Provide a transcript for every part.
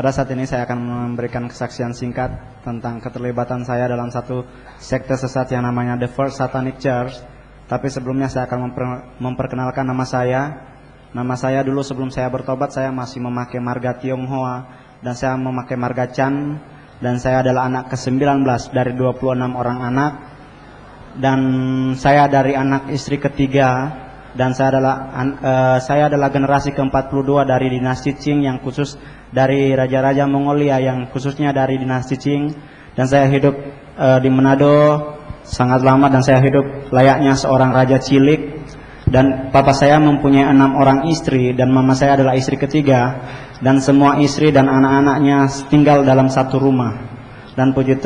Pada saat ini saya akan memberikan kesaksian singkat tentang keterlibatan saya dalam satu sekte sesat yang namanya The First Satanic Church. Tapi sebelumnya saya akan memperkenalkan nama saya. Nama saya dulu sebelum saya bertobat saya masih memakai marga Tionghoa dan saya memakai marga Chan, dan saya adalah anak ke-19 dari 26 orang anak, dan saya dari anak istri ketiga, dan saya adalah generasi ke-42 dari dinasti Qing yang khusus dari raja-raja Mongolia yang khususnya dari dinasti Qing. Dan saya hidup di Manado sangat lama, dan saya hidup layaknya seorang raja cilik. Dan papa saya mempunyai 6 orang istri, dan mama saya adalah istri ketiga, dan semua istri dan anak-anaknya tinggal dalam satu rumah. Dan puji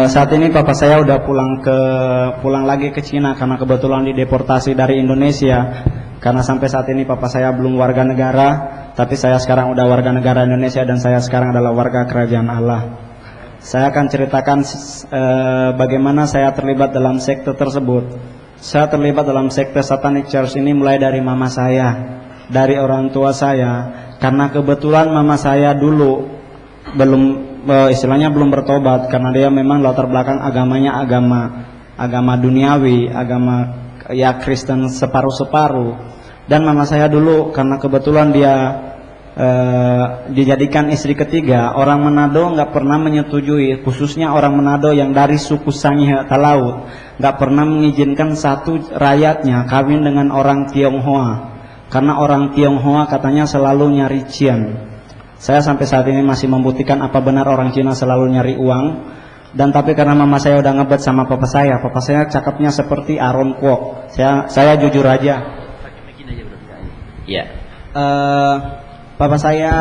saat ini papa saya udah pulang lagi ke Cina karena kebetulan dideportasi dari Indonesia. Karena sampai saat ini papa saya belum warga negara, tapi saya sekarang udah warga negara Indonesia, dan saya sekarang adalah warga kerajaan Allah. Saya akan ceritakan bagaimana saya terlibat dalam sekte tersebut. Saya terlibat dalam sekte Satanic Church ini mulai dari mama saya, dari orang tua saya. Karena kebetulan mama saya dulu istilahnya belum bertobat, karena dia memang latar belakang agamanya agama duniawi, agama ya Kristen separuh-separuh. Dan mama saya dulu karena kebetulan dia dijadikan istri ketiga, orang Manado nggak pernah menyetujui, khususnya orang Manado yang dari suku Sanghe Talaut nggak pernah mengizinkan satu rakyatnya kawin dengan orang Tionghoa, karena orang Tionghoa katanya selalu nyari cian. Saya sampai saat ini masih membuktikan apa benar orang Cina selalu nyari uang. Dan tapi karena mama saya udah ngebet sama papa saya cakapnya seperti Aaron Kwok. Saya jujur aja. Ya. Papa saya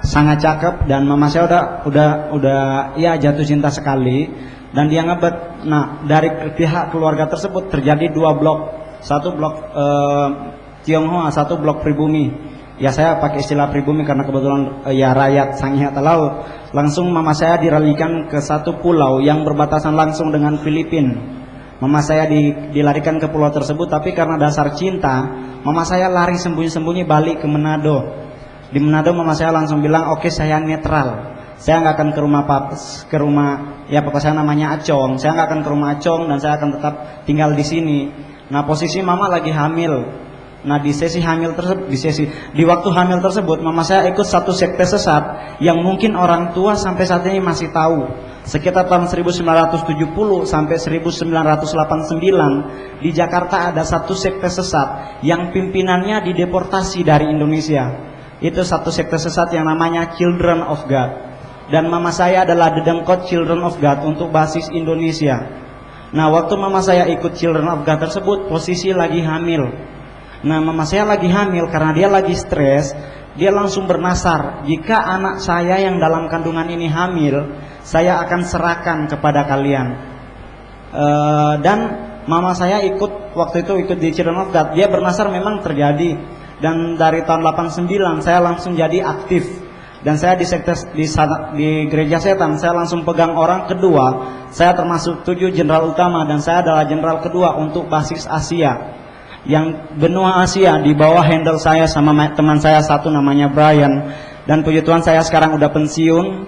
sangat cakep, dan mama saya udah ya jatuh cinta sekali, dan dia ngebet. Nah, dari pihak keluarga tersebut terjadi 2 blok. Satu blok Tionghoa, satu blok pribumi. Ya saya pakai istilah pribumi karena kebetulan ya rakyat Sanghe Talaut. Langsung mama saya diralikan ke satu pulau yang berbatasan langsung dengan Filipina. Mama saya dilarikan ke pulau tersebut, tapi karena dasar cinta, mama saya lari sembunyi-sembunyi balik ke Manado. Di Manado mama saya langsung bilang, oke, saya netral. Saya nggak akan ke rumah ya papa saya namanya Acong. Saya nggak akan ke rumah Acong, dan saya akan tetap tinggal di sini. Nah, posisi mama lagi hamil. Nah, di waktu hamil tersebut mama saya ikut satu sekte sesat yang mungkin orang tua sampai saat ini masih tahu. Sekitar tahun 1970 sampai 1989 di Jakarta ada satu sekte sesat yang pimpinannya dideportasi dari Indonesia. Itu satu sekte sesat yang namanya Children of God. Dan mama saya adalah dedengkot Children of God untuk basis Indonesia. Nah, waktu mama saya ikut Children of God tersebut, posisi lagi hamil. Nah, mama saya lagi hamil karena dia lagi stres. Dia langsung bernasar, jika anak saya yang dalam kandungan ini hamil, saya akan serahkan kepada kalian. Dan mama saya waktu itu ikut di Children of God. Dia bernasar memang terjadi. Dan dari tahun 89 saya langsung jadi aktif. Dan saya di gereja setan saya langsung pegang orang kedua. Saya termasuk 7 jenderal utama, dan saya adalah jenderal kedua untuk basis Asia. Yang benua Asia di bawah handle saya sama teman saya satu namanya Brian. Dan puji Tuhan saya sekarang udah pensiun.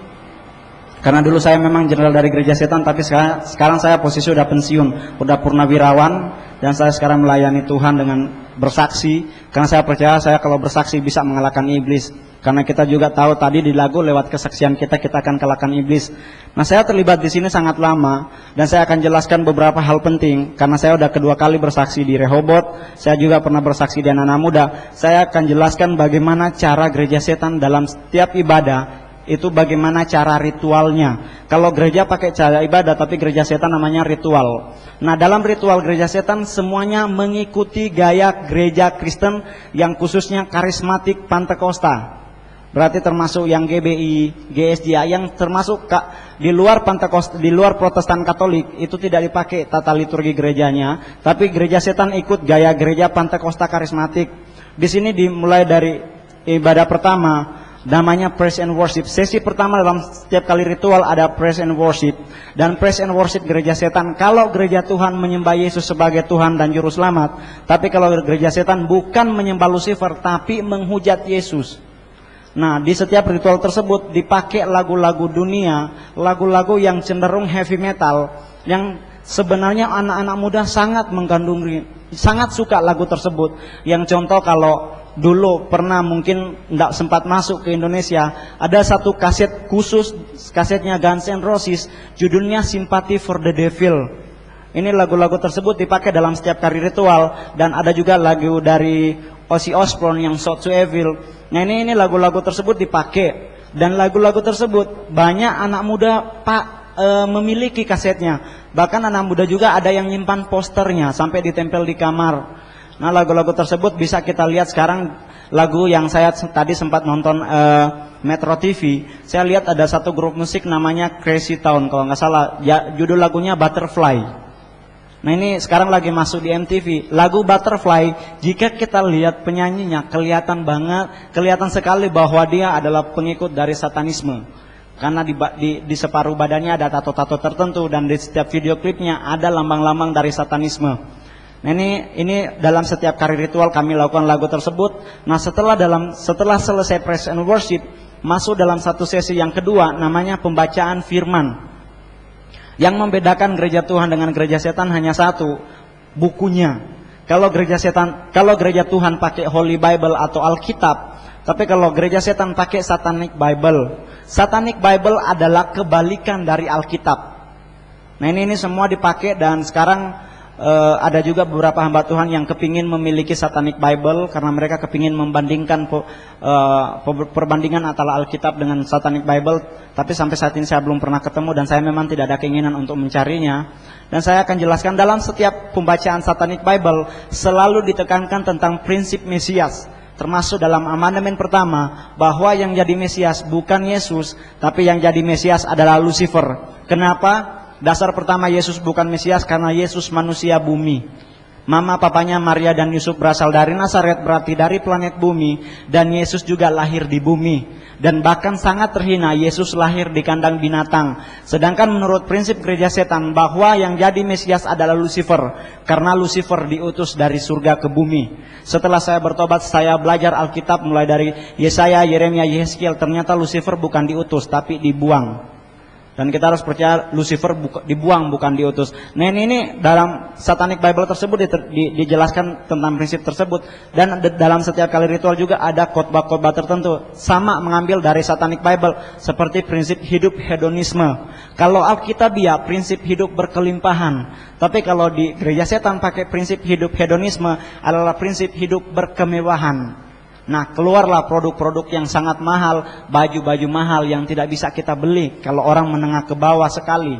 Karena dulu saya memang jenderal dari gereja setan, tapi sekarang saya posisi udah pensiun, udah purnawirawan, dan saya sekarang melayani Tuhan dengan bersaksi. Karena saya percaya saya kalau bersaksi bisa mengalahkan iblis. Karena kita juga tahu tadi di lagu lewat kesaksian kita akan kalahkan iblis. Nah, saya terlibat di sini sangat lama, dan saya akan jelaskan beberapa hal penting. Karena saya udah kedua kali bersaksi di Rehoboth, saya juga pernah bersaksi di Anak Muda. Saya akan jelaskan bagaimana cara gereja setan dalam setiap ibadah. Itu bagaimana cara ritualnya. Kalau gereja pakai cara ibadah, tapi gereja setan namanya ritual. Nah, dalam ritual gereja setan semuanya mengikuti gaya gereja Kristen yang khususnya karismatik Pantekosta. Berarti termasuk yang GBI, GSJ, yang termasuk di luar Pantekosta, di luar Protestan Katolik itu tidak dipakai tata liturgi gerejanya, tapi gereja setan ikut gaya gereja Pantekosta karismatik. Di sini dimulai dari ibadah pertama. namanya praise and worship. Sesi pertama dalam setiap kali ritual ada praise and worship. Dan praise and worship gereja setan, kalau gereja Tuhan menyembah Yesus sebagai Tuhan dan Juru Selamat, tapi kalau gereja setan bukan menyembah Lucifer tapi menghujat Yesus. Nah, di setiap ritual tersebut dipakai lagu-lagu dunia, lagu-lagu yang cenderung heavy metal, yang sebenarnya anak-anak muda sangat menggandrungi, sangat suka lagu tersebut. Yang contoh kalau dulu pernah mungkin tidak sempat masuk ke Indonesia, ada satu kaset khusus, kasetnya Guns N' Roses, judulnya Sympathy for the Devil. Ini lagu-lagu tersebut dipakai dalam setiap kali ritual. Dan ada juga lagu dari Ozzy Osbourne yang Shout to Evil. Nah ini lagu-lagu tersebut dipakai. Dan lagu-lagu tersebut banyak anak muda memiliki kasetnya. Bahkan anak muda juga ada yang nyimpan posternya sampai ditempel di kamar. Nah lagu-lagu tersebut bisa kita lihat sekarang. Lagu yang saya tadi sempat nonton Metro TV, saya lihat ada satu grup musik namanya Crazy Town kalau nggak salah, ya, judul lagunya Butterfly. Nah ini sekarang lagi masuk di MTV. Lagu Butterfly, jika kita lihat penyanyinya kelihatan sekali bahwa dia adalah pengikut dari satanisme. Karena di separuh badannya ada tato-tato tertentu, dan di setiap video klipnya ada lambang-lambang dari satanisme. Nah ini dalam setiap kali ritual kami lakukan lagu tersebut. Nah setelah selesai praise and worship, masuk dalam satu sesi yang kedua, namanya pembacaan firman. Yang membedakan gereja Tuhan dengan gereja setan hanya satu, bukunya. Kalau gereja Tuhan pakai Holy Bible atau Alkitab, tapi kalau gereja setan pakai Satanic Bible. Satanic Bible adalah kebalikan dari Alkitab. Nah ini semua dipakai, dan sekarang ada juga beberapa hamba Tuhan yang kepingin memiliki Satanic Bible karena mereka kepingin membandingkan perbandingan antara Alkitab dengan Satanic Bible. Tapi sampai saat ini saya belum pernah ketemu, dan saya memang tidak ada keinginan untuk mencarinya. Dan saya akan jelaskan dalam setiap pembacaan Satanic Bible selalu ditekankan tentang prinsip Mesias. Termasuk dalam amandemen pertama bahwa yang jadi Mesias bukan Yesus, tapi yang jadi Mesias adalah Lucifer. Kenapa? Dasar pertama Yesus bukan Mesias karena Yesus manusia bumi. Mama papanya Maria dan Yusuf berasal dari Nazaret, berarti dari planet bumi. Dan Yesus juga lahir di bumi. Dan bahkan sangat terhina, Yesus lahir di kandang binatang. Sedangkan menurut prinsip gereja setan bahwa yang jadi Mesias adalah Lucifer, karena Lucifer diutus dari surga ke bumi. Setelah saya bertobat, saya belajar Alkitab mulai dari Yesaya, Yeremia, Yehezkiel. Ternyata Lucifer bukan diutus tapi dibuang. Dan kita harus percaya Lucifer dibuang, bukan diutus. Nah ini dalam Satanic Bible tersebut dijelaskan tentang prinsip tersebut. Dan dalam setiap kali ritual juga ada khotbah-khotbah tertentu, sama mengambil dari Satanic Bible, seperti prinsip hidup hedonisme. Kalau Alkitabiah prinsip hidup berkelimpahan. Tapi kalau di gereja setan pakai prinsip hidup hedonisme adalah prinsip hidup berkemewahan. Nah keluarlah produk-produk yang sangat mahal, baju-baju mahal yang tidak bisa kita beli kalau orang menengah ke bawah sekali.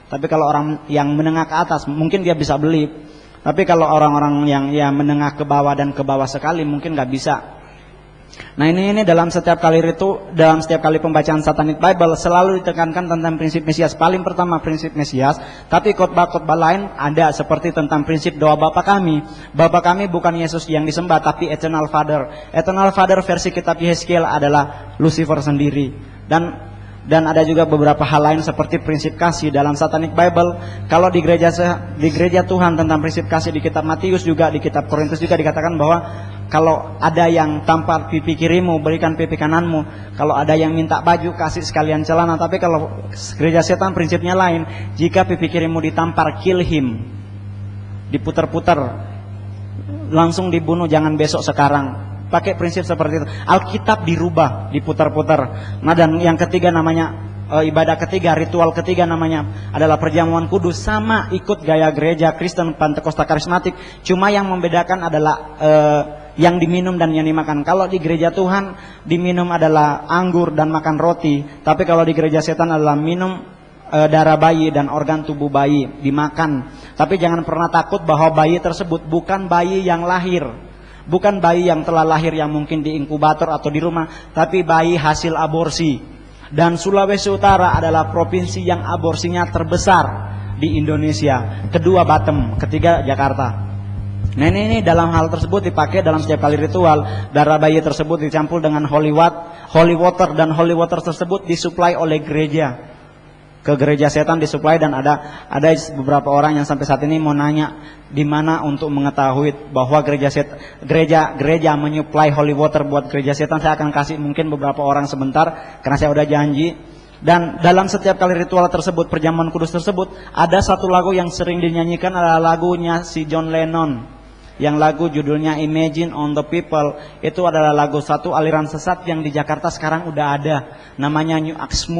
Tapi kalau orang yang menengah ke atas mungkin dia bisa beli. Tapi kalau orang-orang yang menengah ke bawah dan ke bawah sekali mungkin nggak bisa. Nah ini dalam setiap kali pembacaan Satanic Bible selalu ditekankan tentang prinsip Mesias. Paling pertama prinsip Mesias, tapi khotbah-khotbah lain ada seperti tentang prinsip doa Bapa kami. Bapa kami bukan Yesus yang disembah, tapi Eternal Father. Eternal Father versi kitab Yehezkiel adalah Lucifer sendiri. Dan ada juga beberapa hal lain seperti prinsip kasih dalam Satanic Bible. Kalau di gereja Tuhan tentang prinsip kasih di kitab Matius juga, di kitab Korintus juga dikatakan bahwa kalau ada yang tampar pipi kirimu, berikan pipi kananmu. Kalau ada yang minta baju, kasih sekalian celana. Tapi kalau gereja setan prinsipnya lain. Jika pipi kirimu ditampar, kill him. Diputar-putar, langsung dibunuh, jangan besok sekarang. Pakai prinsip seperti itu. Alkitab dirubah, diputar-putar. Nah dan yang ketiga namanya ibadah ketiga, ritual ketiga namanya adalah perjamuan kudus. Sama ikut gaya gereja Kristen Pentakosta Karismatik. Cuma yang membedakan adalah yang diminum dan yang dimakan. Kalau di gereja Tuhan diminum adalah anggur dan makan roti. Tapi kalau di gereja setan adalah minum darah bayi dan organ tubuh bayi dimakan. Tapi jangan pernah takut bahwa bayi tersebut bukan bayi yang lahir, bukan bayi yang telah lahir yang mungkin di inkubator atau di rumah, tapi bayi hasil aborsi. Dan Sulawesi Utara adalah provinsi yang aborsinya terbesar di Indonesia. Kedua Batam, ketiga Jakarta. Nah ini dalam hal tersebut dipakai dalam setiap kali ritual. Darah bayi tersebut dicampur dengan holy water, dan holy water tersebut disuplai oleh gereja. Ke gereja setan disuplai, dan ada beberapa orang yang sampai saat ini mau nanya di mana untuk mengetahui bahwa gereja menyuplai holy water buat gereja setan. Saya akan kasih mungkin beberapa orang sebentar karena saya udah janji. Dan dalam setiap kali ritual tersebut, perjamuan kudus tersebut, ada satu lagu yang sering dinyanyikan, adalah lagunya si John Lennon. Yang lagu judulnya Imagine on the People. Itu adalah lagu satu aliran sesat yang di Jakarta sekarang udah ada, namanya New Age Movement.